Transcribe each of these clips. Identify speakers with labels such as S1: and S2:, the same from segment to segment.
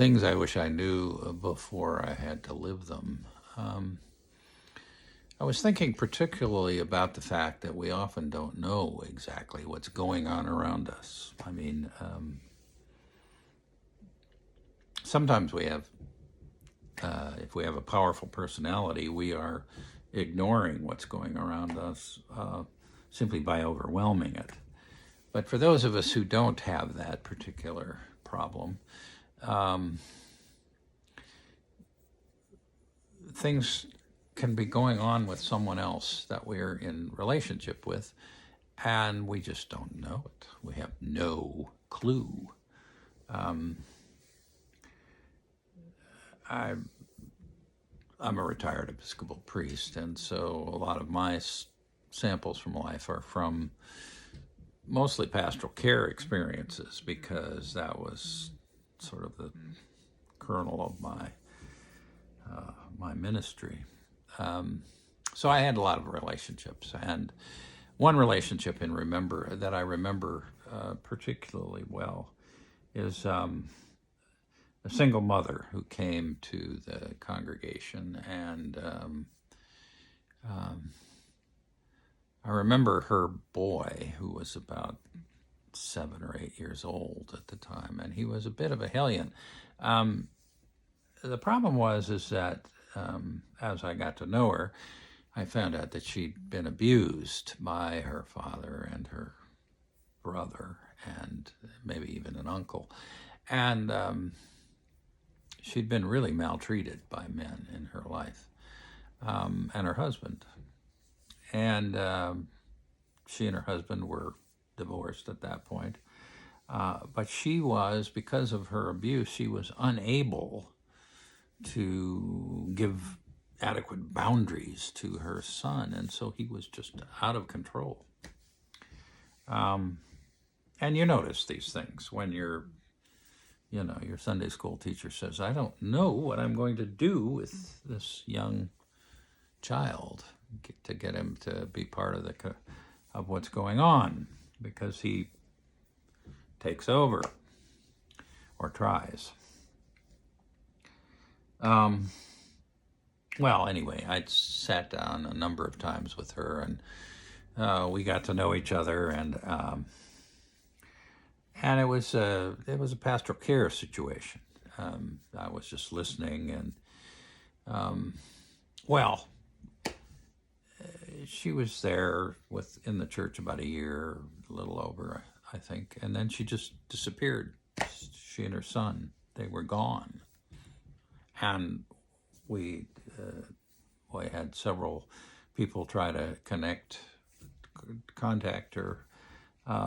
S1: Things I wish I knew before I had to live them. Um, I was thinking particularly about the fact that we often don't know exactly what's going on around us. I mean, sometimes if we have a powerful personality, we are ignoring what's going around us simply by overwhelming it. But for those of us who don't have that particular problem, um, things can be going on with someone else that we're in relationship with, and we just don't know it. We have no clue. Um, I, I'm a retired Episcopal priest, and so a lot of my samples from life are from mostly pastoral care experiences, because that was sort of the kernel of my ministry. So I had a lot of relationships, and one relationship that I remember particularly well is a single mother who came to the congregation, and I remember her boy, who was about 7 or 8 years old at the time, and he was a bit of a hellion. The problem is that as I got to know her, I found out that she'd been abused by her father and her brother, and maybe even an uncle. And she'd been really maltreated by men in her life, and her husband. And she and her husband were divorced at that point. But because of her abuse, she was unable to give adequate boundaries to her son, and so he was just out of control. And you notice these things when your Sunday school teacher says, "I don't know what I'm going to do with this young child to get him to be part of what's going on," because he takes over or tries. Well, anyway, I sat down a number of times with her, and we got to know each other, and it was a pastoral care situation. I was just listening, and she was there in the church about a year, a little over, I think, and then she just disappeared. She and her son, they were gone, and we had several people try to contact her,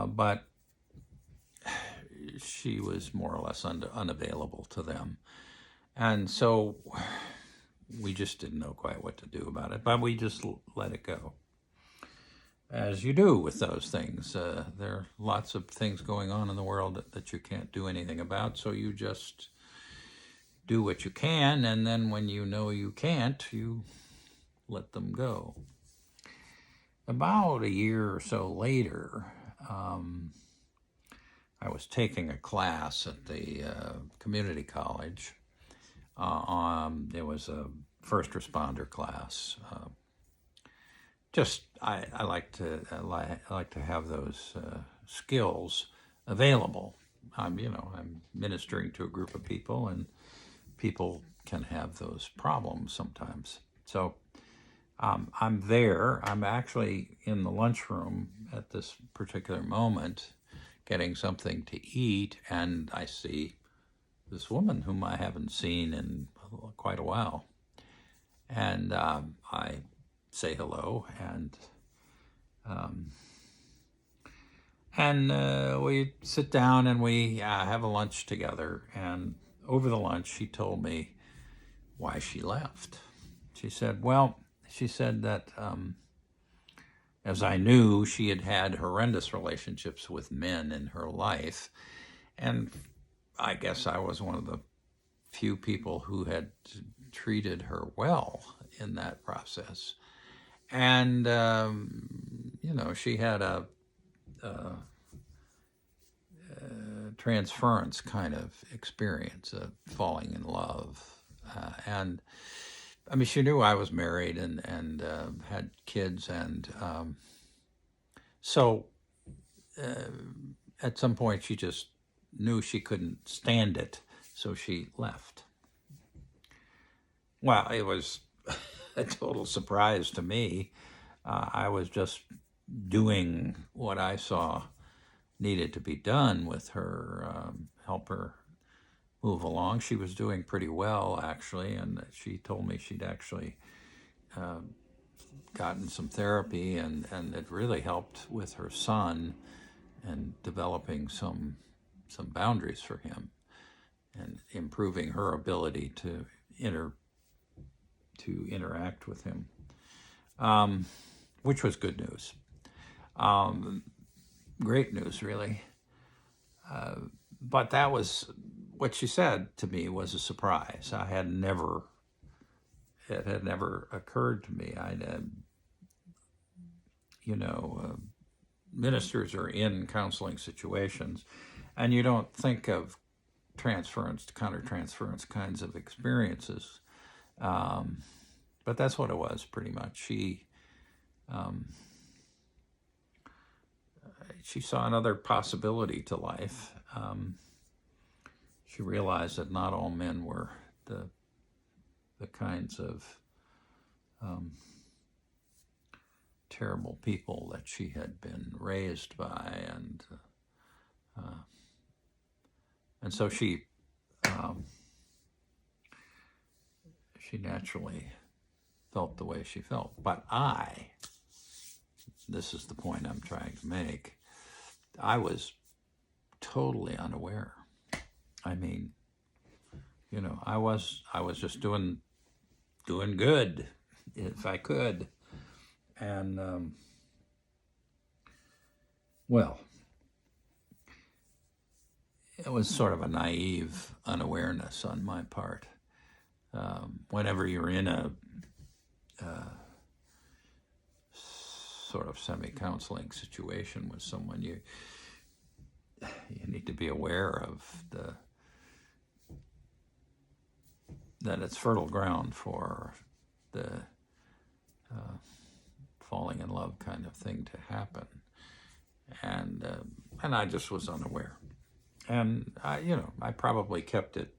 S1: but she was more or less unavailable to them. And so we just didn't know quite what to do about it, but we just let it go. As you do with those things. There are lots of things going on in the world that you can't do anything about, so you just do what you can, and then when you know you can't, you let them go. About a year or so later, I was taking a class at the community college. It was a first responder class. I like to have those skills available. I'm ministering to a group of people, and people can have those problems sometimes. So I'm there. I'm actually in the lunchroom at this particular moment, getting something to eat, and I see this woman whom I haven't seen in quite a while. And I say hello, and we sit down and we have a lunch together. And over the lunch, she told me why she left. She said that as I knew, she had had horrendous relationships with men in her life, and I guess I was one of the few people who had treated her well in that process. And she had transference kind of experience of falling in love. And I mean, she knew I was married and had kids. And so at some point, she just knew she couldn't stand it. So she left. Well, it was a total surprise to me. I was just doing what I saw needed to be done with her, help her move along. She was doing pretty well, actually, and she told me she'd actually gotten some therapy, and it really helped with her son and developing some boundaries for him and improving her ability to interact with him, which was good news. Great news, really. But that was what she said to me was a surprise. It had never occurred to me. Ministers are in counseling situations, and you don't think of transference, countertransference kinds of experiences. But that's what it was, pretty much. She saw another possibility to life. She realized that not all men were the kinds of terrible people that she had been raised by, and so she naturally felt the way she felt. But this is the point I'm trying to make, I was totally unaware. I mean, I was just doing good if I could. And, well, it was sort of a naive unawareness on my part. Whenever you're in a sort of semi-counseling situation with someone, you need to be aware of that it's fertile ground for the falling in love kind of thing to happen, and I just was unaware, and I probably kept it.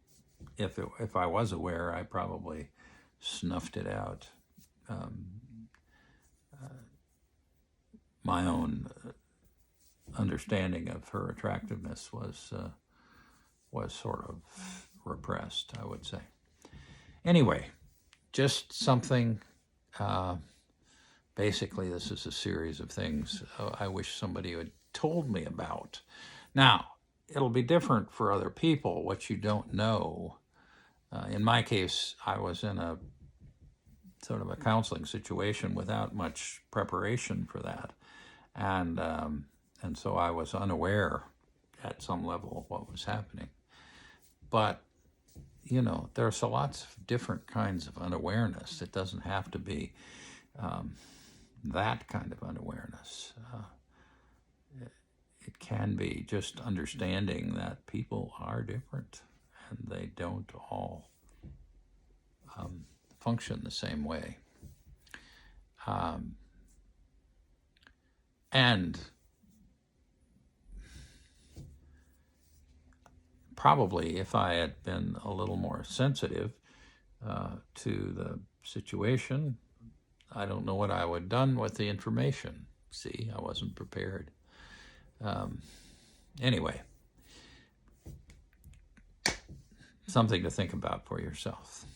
S1: If I was aware, I probably snuffed it out. My own understanding of her attractiveness was sort of repressed, I would say. Anyway, just something. Basically, this is a series of things I wish somebody had told me about. Now, it'll be different for other people, what you don't know. In my case, I was in a sort of a counseling situation without much preparation for that. And so I was unaware at some level of what was happening. But, there's lots of different kinds of unawareness. It doesn't have to be that kind of unawareness. It can be just understanding that people are different and they don't all function the same way. And probably if I had been a little more sensitive to the situation, I don't know what I would have done with the information. See, I wasn't prepared. Anyway, something to think about for yourself.